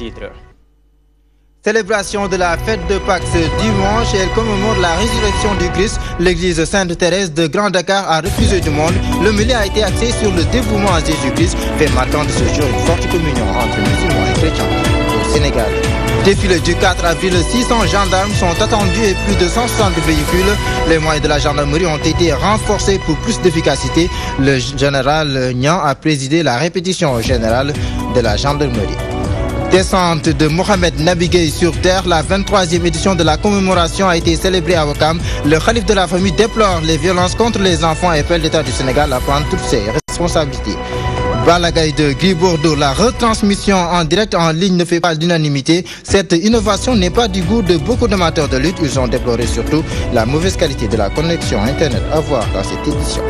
titres. Célébration de la fête de Pâques ce dimanche, elle commémore la résurrection du Christ. L'église Sainte-Thérèse de Grand Dakar a refusé du monde. Le milieu a été axé sur le dévouement à Jésus-Christ, fait m'attendre ce jour une forte communion entre musulmans et chrétiens au Sénégal. Défilé du 4 avril, 600 gendarmes sont attendus et plus de 160 véhicules. Les moyens de la gendarmerie ont été renforcés pour plus d'efficacité. Le général Nian a présidé la répétition générale de la gendarmerie. Descente de Mohamed Nabigué sur terre, la 23e édition de la commémoration a été célébrée à Ouakam. Le khalife de la famille déplore les violences contre les enfants et appelle l'État du Sénégal à prendre toutes ses responsabilités. Balagaï de Gris Bordeaux, la retransmission en direct en ligne ne fait pas l'unanimité. Cette innovation n'est pas du goût de beaucoup d'amateurs de lutte. Ils ont déploré surtout la mauvaise qualité de la connexion Internet à voir dans cette édition.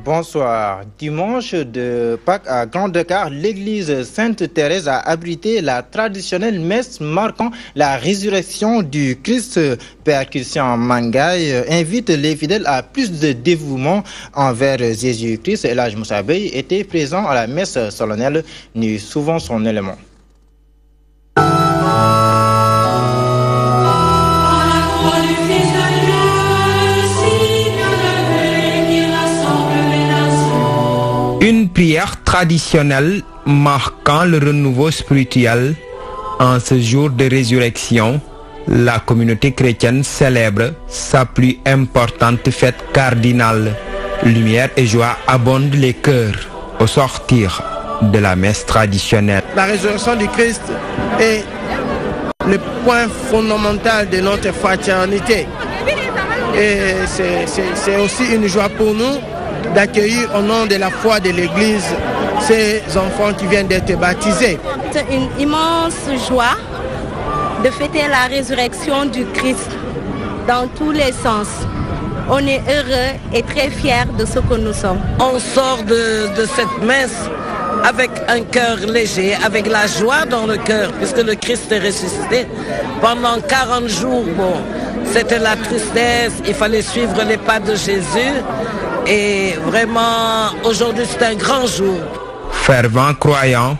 Bonsoir. Dimanche de Pâques à Grand Dakar, l'église Sainte-Thérèse a abrité la traditionnelle messe marquant la résurrection du Christ. Père Christian Mangaï invite les fidèles à plus de dévouement envers Jésus-Christ. Elhadj Moussa Bey était présent à la messe solennelle, nu souvent son élément. Une prière traditionnelle marquant le renouveau spirituel. En ce jour de résurrection, la communauté chrétienne célèbre sa plus importante fête cardinale. Lumière et joie abondent les cœurs au sortir de la messe traditionnelle. La résurrection du Christ est le point fondamental de notre fraternité. Et c'est aussi une joie pour nous d'accueillir au nom de la foi de l'Église ces enfants qui viennent d'être baptisés. C'est une immense joie de fêter la résurrection du Christ dans tous les sens. On est heureux et très fiers de ce que nous sommes. On sort de cette messe avec un cœur léger, avec la joie dans le cœur, puisque le Christ est ressuscité. Pendant 40 jours, c'était la tristesse, il fallait suivre les pas de Jésus. Et vraiment, aujourd'hui, c'est un grand jour. Fervent croyant,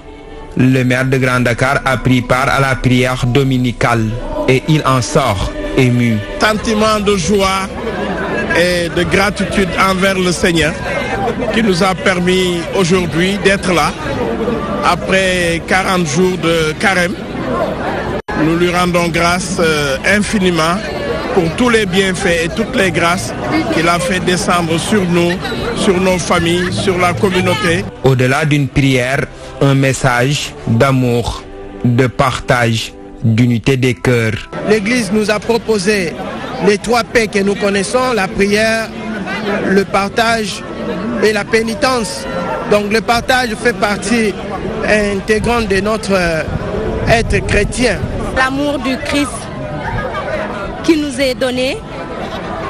le maire de Grand Dakar a pris part à la prière dominicale et il en sort ému. Sentiment de joie et de gratitude envers le Seigneur qui nous a permis aujourd'hui d'être là après 40 jours de carême. Nous lui rendons grâce infiniment pour tous les bienfaits et toutes les grâces qu'il a fait descendre sur nous, sur nos familles, sur la communauté. Au-delà d'une prière, un message d'amour, de partage, d'unité des cœurs. L'Église nous a proposé les 3 paix que nous connaissons, la prière, le partage et la pénitence. Donc le partage fait partie intégrante de notre être chrétien. L'amour du Christ qui nous est donné,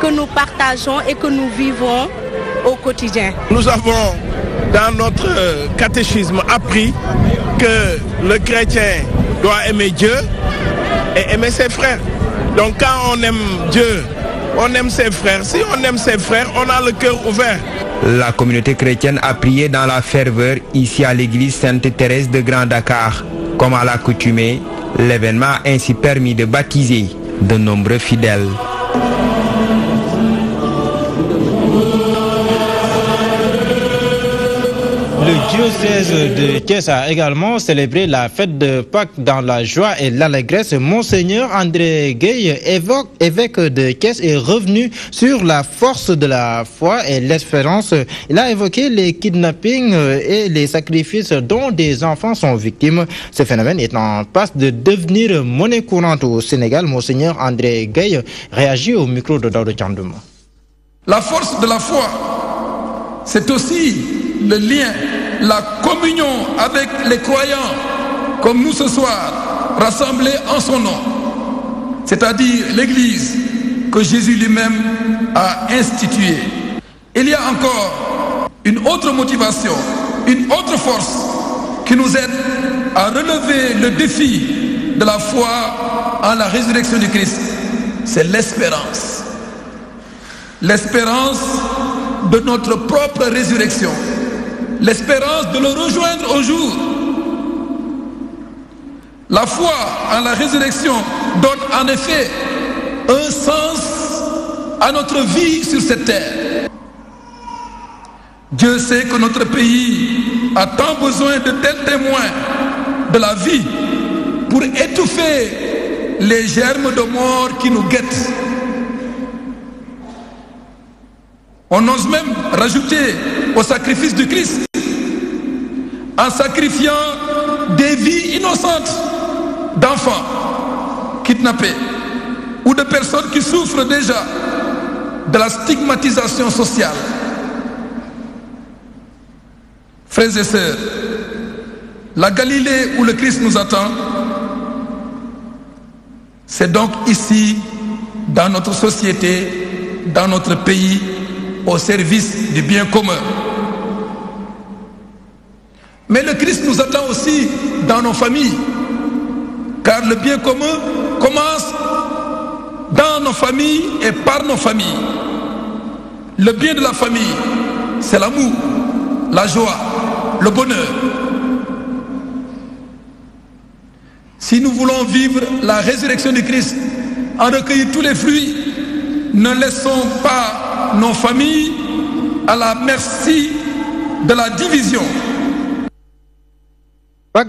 que nous partageons et que nous vivons au quotidien. Nous avons dans notre catéchisme appris que le chrétien doit aimer Dieu et aimer ses frères. Donc quand on aime Dieu, on aime ses frères. Si on aime ses frères, on a le cœur ouvert. La communauté chrétienne a prié dans la ferveur ici à l'église Sainte-Thérèse de Grand Dakar. Comme à l'accoutumée, l'événement a ainsi permis de baptiser de nombreux fidèles. Le diocèse de Thiès a également célébré la fête de Pâques dans la joie et l'allégresse. Monseigneur André Gueye, évêque de Thiès, est revenu sur la force de la foi et l'espérance. Il a évoqué les kidnappings et les sacrifices dont des enfants sont victimes. Ce phénomène est en passe de devenir monnaie courante au Sénégal. Monseigneur André Gueye réagit au micro de Daouda Thiandoum. La force de la foi, c'est aussi le lien, la communion avec les croyants, comme nous ce soir, rassemblés en son nom, c'est-à-dire l'Église que Jésus lui-même a instituée. Il y a encore une autre motivation, une autre force qui nous aide à relever le défi de la foi en la résurrection du Christ, c'est l'espérance. L'espérance de notre propre résurrection. L'espérance de le rejoindre au jour. La foi en la résurrection donne en effet un sens à notre vie sur cette terre. Dieu sait que notre pays a tant besoin de tels témoins de la vie pour étouffer les germes de mort qui nous guettent. On ose même rajouter au sacrifice du Christ, en sacrifiant des vies innocentes d'enfants kidnappés ou de personnes qui souffrent déjà de la stigmatisation sociale. Frères et sœurs, la Galilée où le Christ nous attend, c'est donc ici, dans notre société, dans notre pays, au service du bien commun. Mais le Christ nous attend aussi dans nos familles, car le bien commun commence dans nos familles et par nos familles. Le bien de la famille, c'est l'amour, la joie, le bonheur. Si nous voulons vivre la résurrection du Christ, en recueillir tous les fruits, ne laissons pas nos familles à la merci de la division.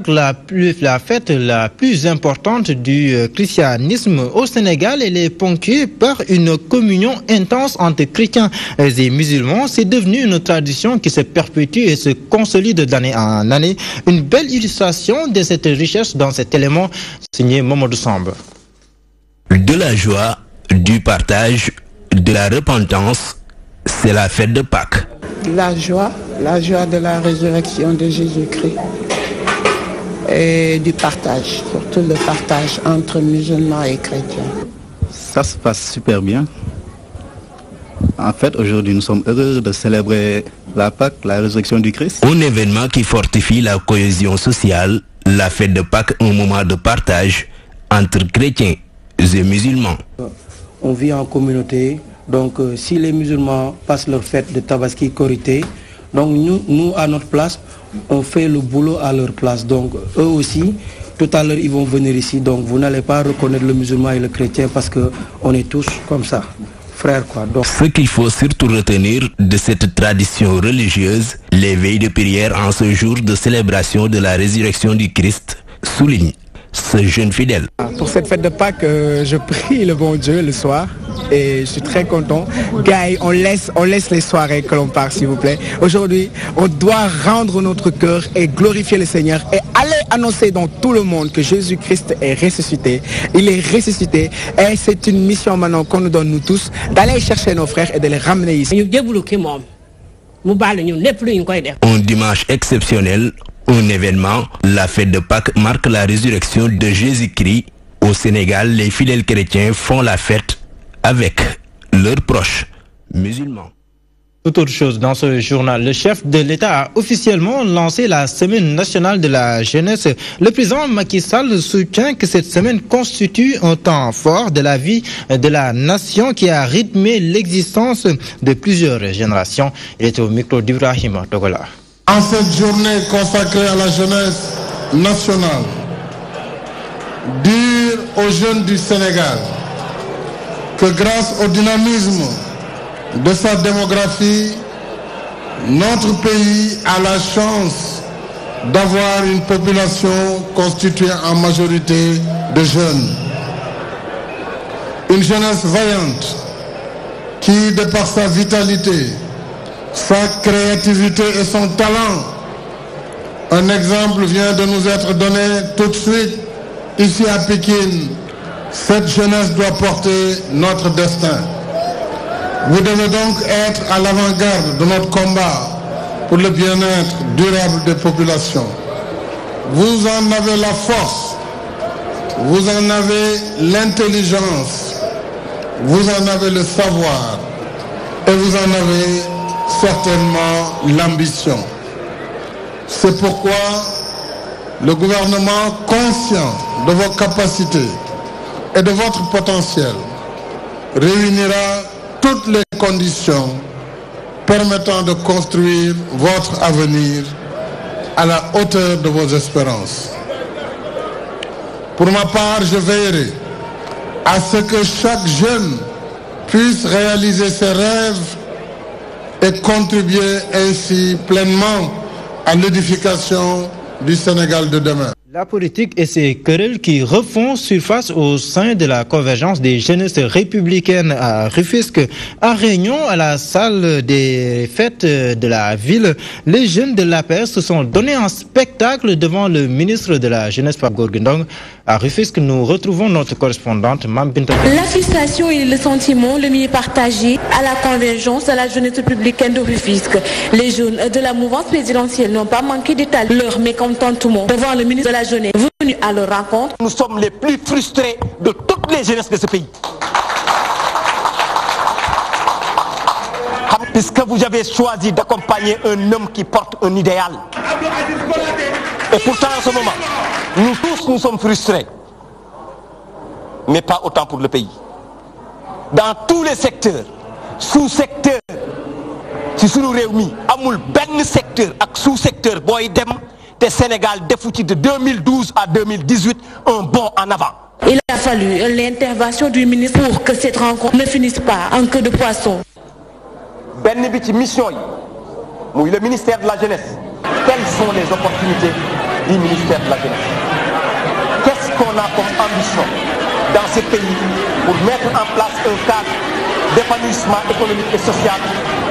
La fête la plus importante du christianisme au Sénégal, elle est ponctuée par une communion intense entre chrétiens et musulmans. C'est devenu une tradition qui se perpétue et se consolide d'année en année. Une belle illustration de cette richesse dans cet élément, signé Mamadou Samb. De la joie, du partage, de la repentance, c'est la fête de Pâques. La joie de la résurrection de Jésus-Christ. Et du partage, surtout le partage entre musulmans et chrétiens. Ça se passe super bien. En fait, aujourd'hui, nous sommes heureux de célébrer la Pâques, la résurrection du Christ. Un événement qui fortifie la cohésion sociale, la fête de Pâques, un moment de partage entre chrétiens et musulmans. On vit en communauté, donc si les musulmans passent leur fête de Tabaski Korité, donc nous, à notre place, on fait le boulot à leur place. Donc eux aussi, tout à l'heure, ils vont venir ici. Donc vous n'allez pas reconnaître le musulman et le chrétien parce qu'on est tous comme ça, frères quoi. Donc... Ce qu'il faut surtout retenir de cette tradition religieuse, les veilles de prière en ce jour de célébration de la résurrection du Christ, souligne ce jeune fidèle. Pour cette fête de Pâques, je prie le bon Dieu le soir et je suis très content. Guy, on laisse les soirées que l'on part, s'il vous plaît. Aujourd'hui, on doit rendre notre cœur et glorifier le Seigneur et aller annoncer dans tout le monde que Jésus-Christ est ressuscité. Il est ressuscité et c'est une mission maintenant qu'on nous donne nous tous d'aller chercher nos frères et de les ramener ici. Un dimanche exceptionnel. Un événement, la fête de Pâques marque la résurrection de Jésus-Christ. Au Sénégal, les fidèles chrétiens font la fête avec leurs proches musulmans. Tout autre chose dans ce journal, le chef de l'État a officiellement lancé la semaine nationale de la jeunesse. Le président Macky Sall soutient que cette semaine constitue un temps fort de la vie de la nation qui a rythmé l'existence de plusieurs générations. Il est au micro d'Ibrahim Togola. En cette journée consacrée à la jeunesse nationale, dire aux jeunes du Sénégal que grâce au dynamisme de sa démographie, notre pays a la chance d'avoir une population constituée en majorité de jeunes. Une jeunesse vaillante qui, de par sa vitalité, sa créativité et son talent. Un exemple vient de nous être donné tout de suite ici à Pékin. Cette jeunesse doit porter notre destin. Vous devez donc être à l'avant-garde de notre combat pour le bien-être durable des populations. Vous en avez la force, vous en avez l'intelligence, vous en avez le savoir et vous en avez certainement l'ambition. C'est pourquoi le gouvernement, conscient de vos capacités, et de votre potentiel réunira toutes les conditions permettant de construire votre avenir à la hauteur de vos espérances. Pour ma part, je veillerai à ce que chaque jeune puisse réaliser ses rêves et contribuer ainsi pleinement à l'édification du Sénégal de demain. La politique et ses querelles qui refont surface au sein de la convergence des jeunesses républicaines à Rufisque. À Réunion, à la salle des fêtes de la ville, les jeunes de l'APR se sont donnés un spectacle devant le ministre de la Jeunesse, Pape Gorgui Ndong. À Rufisque, nous retrouvons notre correspondante, Mme Binta. La frustration et le sentiment, le mieux partagé à la convergence de la jeunesse républicaine de Rufisque. Les jeunes de la mouvance présidentielle n'ont pas manqué d'étaler leur mécontentement devant le ministre de la Jeunesse venu à leur rencontre. Nous sommes les plus frustrés de toutes les jeunesses de ce pays. Puisque vous avez choisi d'accompagner un homme qui porte un idéal. Et pourtant en ce moment, nous tous nous sommes frustrés. Mais pas autant pour le pays. Dans tous les secteurs, sous-secteurs, si nous réunissons, amul ben secteur ak sous-secteur boy dem, le Sénégal défouti de 2012 à 2018 un bond en avant. Il a fallu l'intervention du ministre pour que cette rencontre ne finisse pas en queue de poisson. Ben biti mission, le ministère de la Jeunesse. Quelles sont les opportunités du ministère de la Jeunesse? Qu'est-ce qu'on a comme ambition dans ce pays pour mettre en place un cadre d'épanouissement économique et social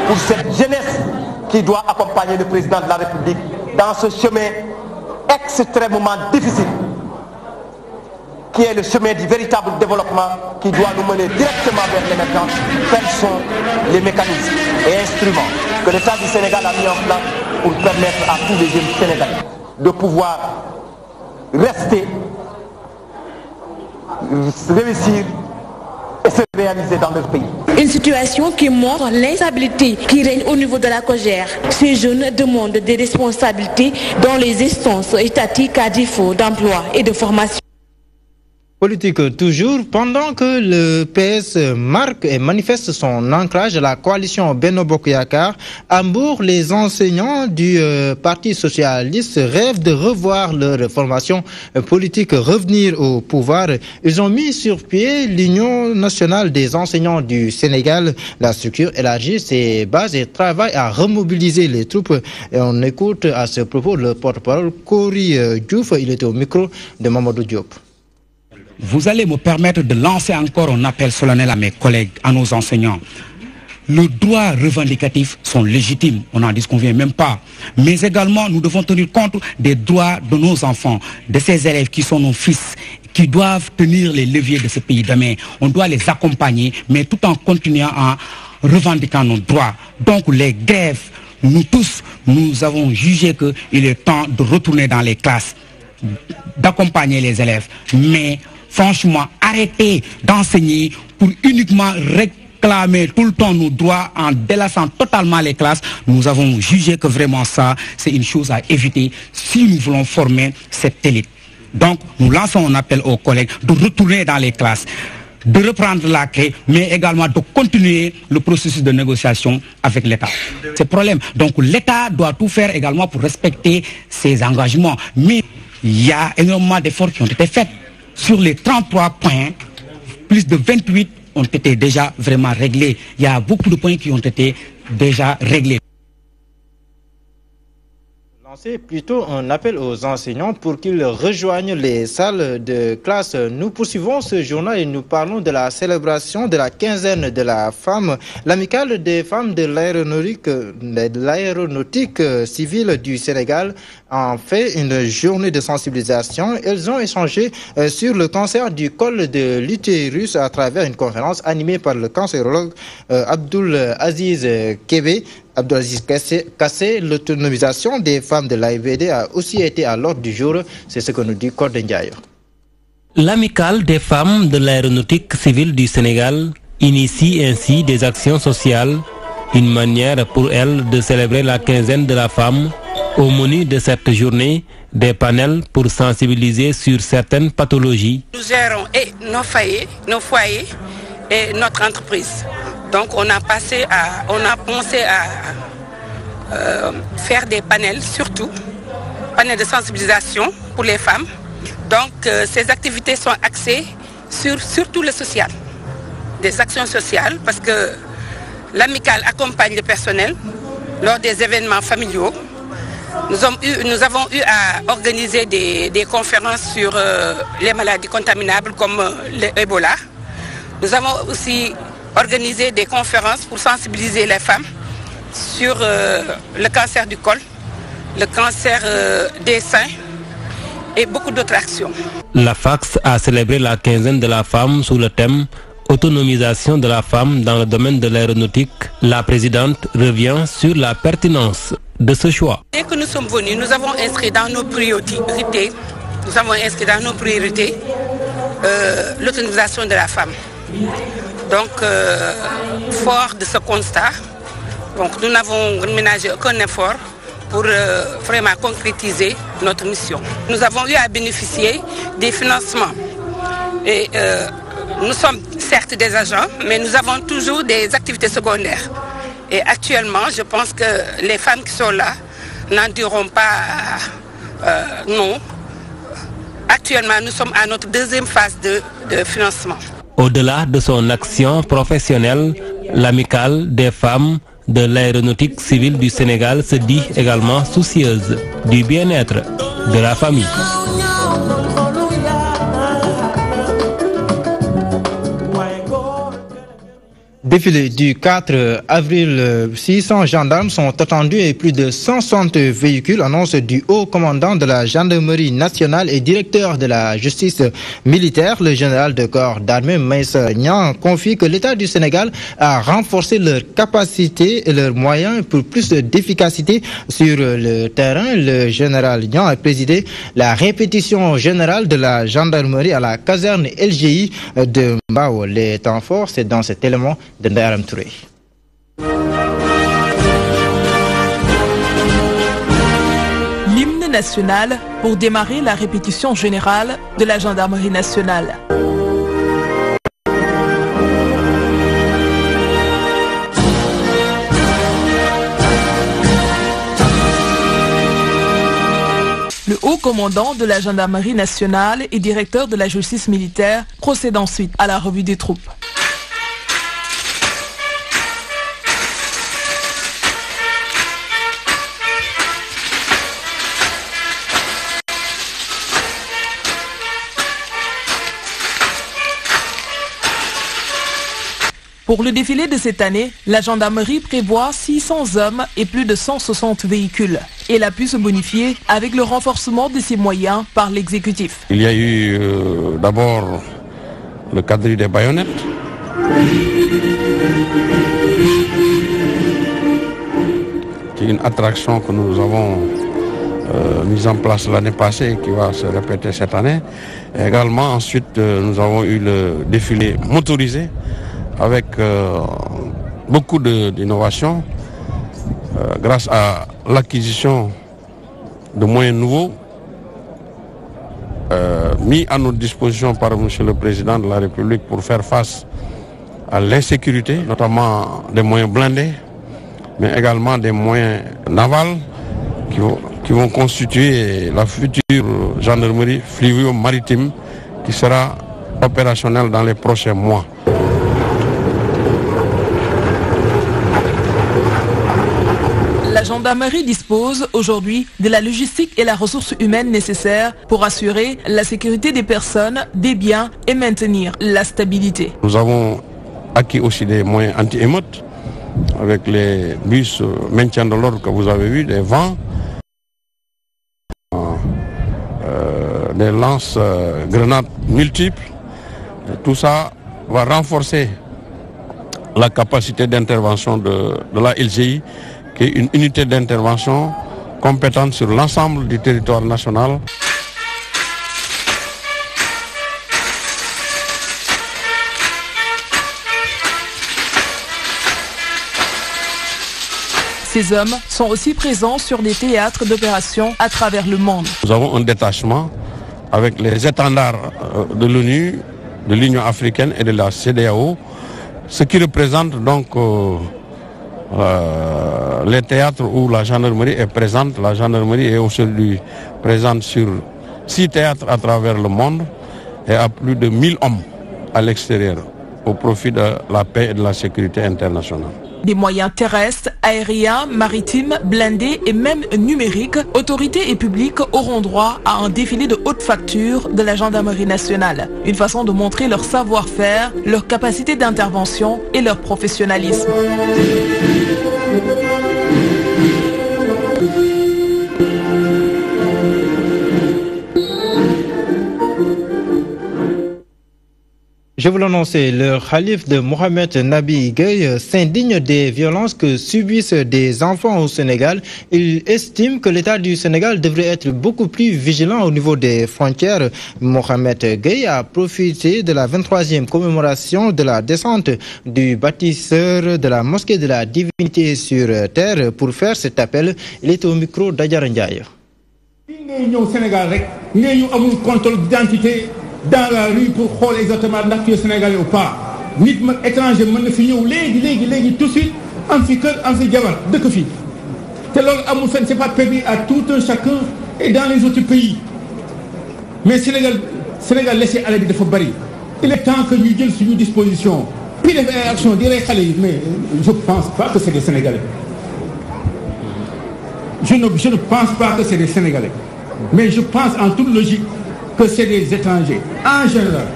pour cette jeunesse qui doit accompagner le président de la République dans ce chemin extrêmement difficile, qui est le chemin du véritable développement qui doit nous mener directement vers l'émergence. Quels sont les mécanismes et instruments que l'État du Sénégal a mis en place pour permettre à tous les jeunes Sénégalais de pouvoir rester, réussir et se réaliser dans leur pays. Une situation qui montre l'instabilité qui règne au niveau de la COJER. Ces jeunes demandent des responsabilités dans les instances étatiques à défaut d'emploi et de formation. Politique toujours, pendant que le PS marque et manifeste son ancrage à la coalition Benno Bokk Yakaar, à Mbour, les enseignants du Parti socialiste rêvent de revoir leur formation politique, revenir au pouvoir. Ils ont mis sur pied l'Union nationale des enseignants du Sénégal. La structure élargit ses bases et travaille à remobiliser les troupes. Et on écoute à ce propos le porte-parole Kori Diouf. Il était au micro de Mamadou Diop. Vous allez me permettre de lancer encore un appel solennel à mes collègues, à nos enseignants. Nos droits revendicatifs sont légitimes, on n'en disconvient même pas. Mais également, nous devons tenir compte des droits de nos enfants, de ces élèves qui sont nos fils, qui doivent tenir les leviers de ce pays demain. On doit les accompagner, mais tout en continuant à revendiquer nos droits. Donc les grèves, nous tous, nous avons jugé qu'il est temps de retourner dans les classes, d'accompagner les élèves. Mais franchement, arrêtez d'enseigner pour uniquement réclamer tout le temps nos droits en délaissant totalement les classes. Nous avons jugé que vraiment ça, c'est une chose à éviter si nous voulons former cette élite. Donc, nous lançons un appel aux collègues de retourner dans les classes, de reprendre la clé, mais également de continuer le processus de négociation avec l'État. C'est le problème. Donc, l'État doit tout faire également pour respecter ses engagements. Mais il y a énormément d'efforts qui ont été faits. Sur les 33 points, plus de 28 ont été déjà vraiment réglés. Il y a beaucoup de points qui ont été déjà réglés. C'est plutôt un appel aux enseignants pour qu'ils rejoignent les salles de classe. Nous poursuivons ce journal et nous parlons de la célébration de la quinzaine de la femme. L'amicale des femmes de l'aéronautique civile du Sénégal a fait une journée de sensibilisation. Elles ont échangé sur le cancer du col de l'utérus à travers une conférence animée par le cancérologue Abdoul Aziz Kébé. Abdelaziz Kassé, l'autonomisation des femmes de l'AIVD a aussi été à l'ordre du jour. C'est ce que nous dit Cordé Ndiaye. L'amicale des femmes de l'aéronautique civile du Sénégal initie ainsi des actions sociales, une manière pour elle de célébrer la quinzaine de la femme Au menu de cette journée, des panels pour sensibiliser sur certaines pathologies. Nous gérons nos foyers et notre entreprise. Donc on a pensé à faire des panels, surtout panels de sensibilisation pour les femmes. Donc ces activités sont axées sur surtout le social, des actions sociales, parce que l'amicale accompagne le personnel lors des événements familiaux. Nous avons eu à organiser des conférences sur les maladies contaminables comme l'Ebola. Nous avons aussi organisé des conférences pour sensibiliser les femmes sur le cancer du col, le cancer des seins et beaucoup d'autres actions. La FACS a célébré la quinzaine de la femme sous le thème autonomisation de la femme dans le domaine de l'aéronautique. La présidente revient sur la pertinence de ce choix. Dès que nous sommes venus, nous avons inscrit dans nos priorités, l'autonomisation de la femme. Donc, fort de ce constat, donc, nous n'avons ménagé aucun effort pour vraiment concrétiser notre mission. Nous avons eu à bénéficier des financements. Et nous sommes certes des agents, mais nous avons toujours des activités secondaires. Et actuellement, je pense que les femmes qui sont là n'en diront pas non. Actuellement, nous sommes à notre deuxième phase de financement. Au-delà de son action professionnelle, l'amicale des femmes de l'aéronautique civile du Sénégal se dit également soucieuse du bien-être de la famille. Défilé du 4 avril, 600 gendarmes sont attendus et plus de 160 véhicules, annonce du haut commandant de la gendarmerie nationale et directeur de la justice militaire. Le général de corps d'armée Maïssa Niang confie que l'État du Sénégal a renforcé leurs capacités et leurs moyens pour plus d'efficacité sur le terrain. Le général Niang a présidé la répétition générale de la gendarmerie à la caserne LGI de Mbao. Les temps forts, c'est dans cet élément de Ndayaram Touré. L'hymne national pour démarrer la répétition générale de la gendarmerie nationale. Le haut commandant de la gendarmerie nationale et directeur de la justice militaire procède ensuite à la revue des troupes. Pour le défilé de cette année, la gendarmerie prévoit 600 hommes et plus de 160 véhicules. Elle a pu se bonifier avec le renforcement de ses moyens par l'exécutif. Il y a eu d'abord le quadrille des baïonnettes. Qui est une attraction que nous avons mise en place l'année passée et qui va se répéter cette année. Et également, ensuite, nous avons eu le défilé motorisé avec beaucoup d'innovations grâce à l'acquisition de moyens nouveaux mis à notre disposition par M. le Président de la République pour faire face à l'insécurité, notamment des moyens blindés, mais également des moyens navals qui vont constituer la future gendarmerie fluvio-maritime qui sera opérationnelle dans les prochains mois. La gendarmerie dispose aujourd'hui de la logistique et la ressource humaine nécessaires pour assurer la sécurité des personnes, des biens et maintenir la stabilité. Nous avons acquis aussi des moyens anti-émeutes avec les bus maintien de l'ordre que vous avez vus, des vents, des lance-grenades multiples. Tout ça va renforcer la capacité d'intervention de la LGI, qui est une unité d'intervention compétente sur l'ensemble du territoire national. Ces hommes sont aussi présents sur des théâtres d'opérations à travers le monde. Nous avons un détachement avec les étendards de l'ONU, de l'Union africaine et de la CEDEAO, ce qui représente donc les théâtres où la gendarmerie est présente. La gendarmerie est aujourd'hui présente sur 6 théâtres à travers le monde et à plus de 1000 hommes à l'extérieur au profit de la paix et de la sécurité internationale. Des moyens terrestres, aériens, maritimes, blindés et même numériques, autorités et publics auront droit à un défilé de haute facture de la gendarmerie nationale. Une façon de montrer leur savoir-faire, leur capacité d'intervention et leur professionnalisme. Je vous l'annonçais, le calife de Mohamed Nabi Gueye s'indigne des violences que subissent des enfants au Sénégal. Il estime que l'État du Sénégal devrait être beaucoup plus vigilant au niveau des frontières. Mohamed Gueye a profité de la 23e commémoration de la descente du bâtisseur de la mosquée de la divinité sur terre pour faire cet appel. Il est au micro d'Adjara Ndiaye. Dans la rue pour xool exactement ndax tu es sénégalais ou pas nit ma étranger mën na fi ñëw léegi tout de suite am fi kër am fi jabar dëkk fi te loolu amul fenn c'est pas permis à tout un chacun et dans les autres pays mais Sénégal laisser aller bi dafa bari. Il est temps que ñu jël suñu disposition puis def ay action di rey xale yi mais je pense pas que c'est des Sénégalais. Je ne pense pas que c'est des Sénégalais mais je pense en toute logique que c'est des étrangers en général.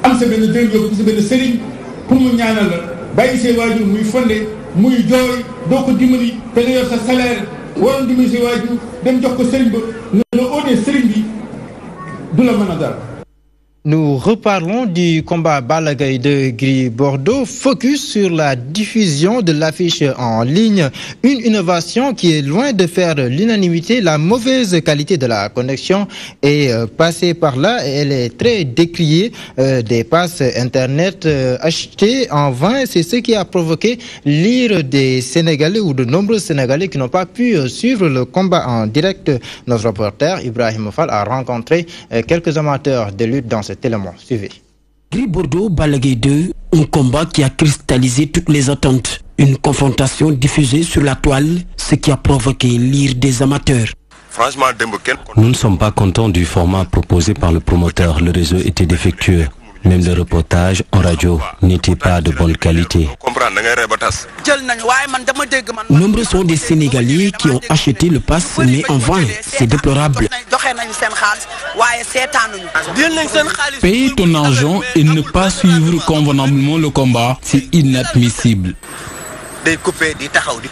am sa benn dërëm yóbbu sa benn sëriñ pour mu ñaanal la bàyyi say waajur muy fonde muy jooy doo ko dimbali te nga yor sa salaire waroon dimbali say waajur dem jox ko sëriñ ba ne la ootee sëriñ bi du la mën a dara. Nous reparlons du combat Balla Gaye de Gris Bordeaux, focus sur la diffusion de l'affiche en ligne, une innovation qui est loin de faire l'unanimité. La mauvaise qualité de la connexion est passée par là et elle est très décriée. Des passes internet achetées en vain, c'est ce qui a provoqué l'ire des Sénégalais ou de nombreux Sénégalais qui n'ont pas pu suivre le combat en direct. Notre reporter Ibrahim Fall a rencontré quelques amateurs de lutte dans cet élément. Suivez. Gris Bordeaux, Balla Gaye 2, un combat qui a cristallisé toutes les attentes. Une confrontation diffusée sur la toile, ce qui a provoqué l'ire des amateurs. Nous ne sommes pas contents du format proposé par le promoteur. Le réseau était défectueux. Même le reportage en radio n'était pas de bonne qualité. Nombreux sont des Sénégalais qui ont acheté le pass, mais en vain. C'est déplorable. Payer ton argent et ne pas suivre convenablement le combat, c'est inadmissible.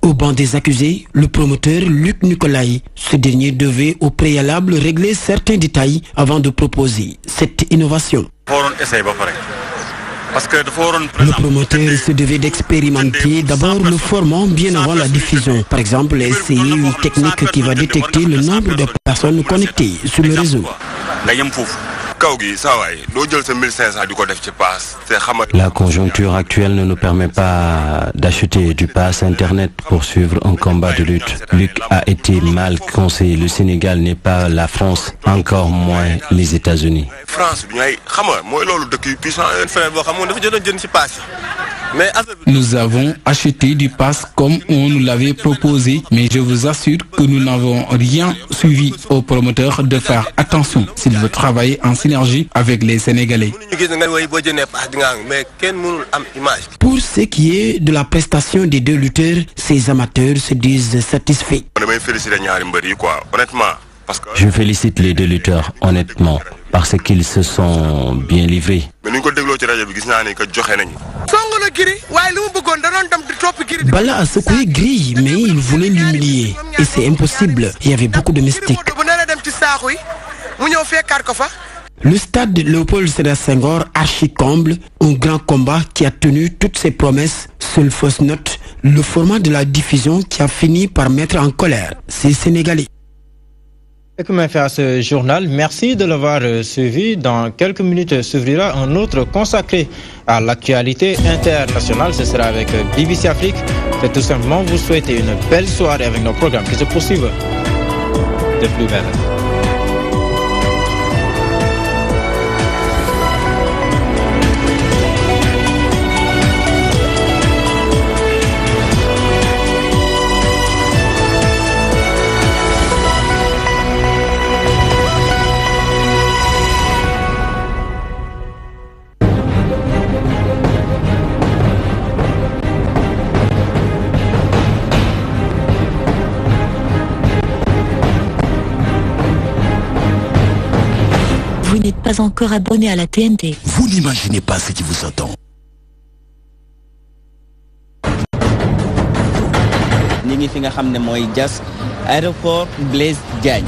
Au banc des accusés, le promoteur Luc Nicolaï. Ce dernier devait au préalable régler certains détails avant de proposer cette innovation. Le promoteur se devait d'expérimenter d'abord le format bien avant la diffusion. Par exemple, essayer une technique qui va détecter le nombre de personnes connectées sur le réseau. La conjoncture actuelle ne nous permet pas d'acheter du pass internet pour suivre un combat de lutte. Luc a été mal conseillé. Le Sénégal n'est pas la France, encore moins les États-Unis. Nous avons acheté du pass comme on nous l'avait proposé, mais je vous assure que nous n'avons rien suivi au promoteur de faire attention s'il veut travailler en synergie avec les Sénégalais. Pour ce qui est de la prestation des deux lutteurs, ces amateurs se disent satisfaits. Je félicite les deux lutteurs, honnêtement, parce qu'ils se sont bien livrés. Balla a secoué Gris, mais il voulait l'humilier. Et c'est impossible, il y avait beaucoup de mystique. Le stade Léopold Sédar Senghor, archi-comble, un grand combat qui a tenu toutes ses promesses. Seule fausse note, le format de la diffusion qui a fini par mettre en colère ces Sénégalais. Et que m'a fait à ce journal. Merci de l'avoir suivi. Dans quelques minutes s'ouvrira un autre consacré à l'actualité internationale. Ce sera avec BBC Afrique. C'est tout simplement vous souhaiter une belle soirée avec nos programmes qui se poursuivent de plus belle. Vous n'êtes pas encore abonné à la TNT. Vous n'imaginez pas ce qui vous attend. Nous sommes à l'aéroport Blaise Diagne.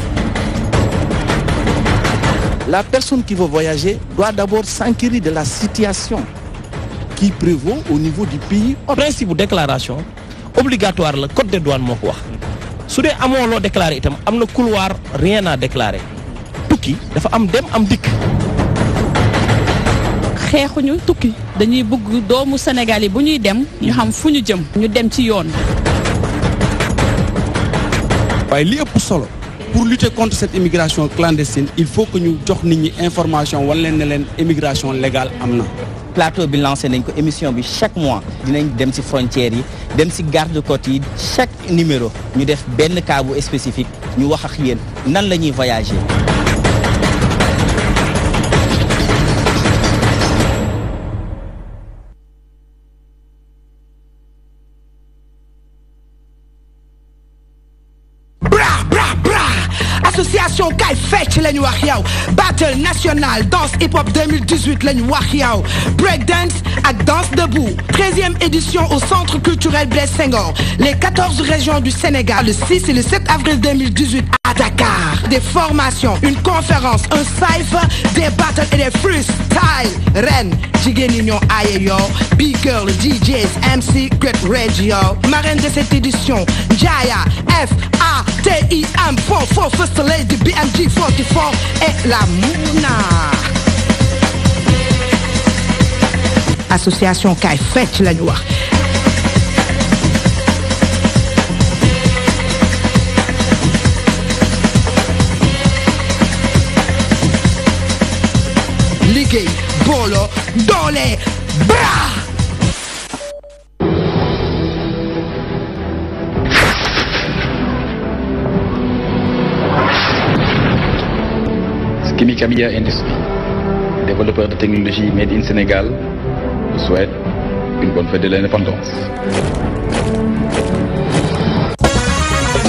La personne qui veut voyager doit d'abord s'enquérir de la situation qui prévaut au niveau du pays. Au principe de déclaration, obligatoire, le code des douanes m'a dit. Si vous avez déclaré, il y a un couloir, rien à déclarer. Tukki dafa am dem am dik xeexuñu tukki dañuy bëgg doomu Sénégal yi bu ñuy dem ñu xam fu ñu jëm ñu dem ci yoon. waaye li ëpp solo pour lutter contre cette immigration clandestine il faut que ñu jox nit ñi information wan leen ne leen immigration légale am na. plateau bi lancé nañ ko émission bi chaque mois dinañ dem ci frontières yi dem ci garde-côte yi chaque numéro ñu def benn cas bu spécifique ñu wax ak yéen nan la ñuy voyager. Association Kay Fetch lañu wax yow battle national danse hip hop 2018 lañu wax yow breakdance ak danse debout 13e édition au centre culturel Blaise Senghor les 14 régions du Sénégal le 6 et le 7 avril 2018 à Dakar des formations une conférence un cypher des battles et des freestyle ren jigéen ñi ñoo aaye yo big girl DJs MC Great Radio marraine de cette édition Jaya FATIM for First Lady BMG 44 et la Mouna. Association Kay Fetch lañu wax. Liggéey booloo doole bra. Kimikamiya Industries, développeur de technologie made in Sénégal, vous souhaite une bonne fête de l'indépendance.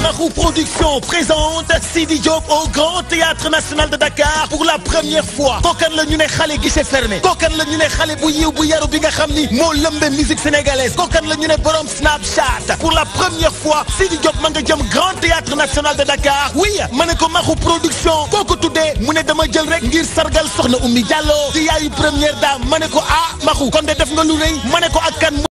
Mahou Production présente Sidi Diop au Grand Théâtre National de Dakar pour la première fois. Kokan la ñu ne xale guichet fermé. Kokan la ñu ne xale bu yiw bu yaru bi nga xam ni moo lëmbe musique sénégalaise. Kokan la ñu ne borom Snapchat. Pour la première fois Sidi Diop ma nga jëm Grand Théâtre National de Dakar. Oui ma ne ko Mahou Production koo ko tuddee mu ne dama jël rek ngir sargal soxna Oumy Diallo di yaayu première dame ma ne ko ah Mahou kon de def nga lu rëy ma ne ko ak kan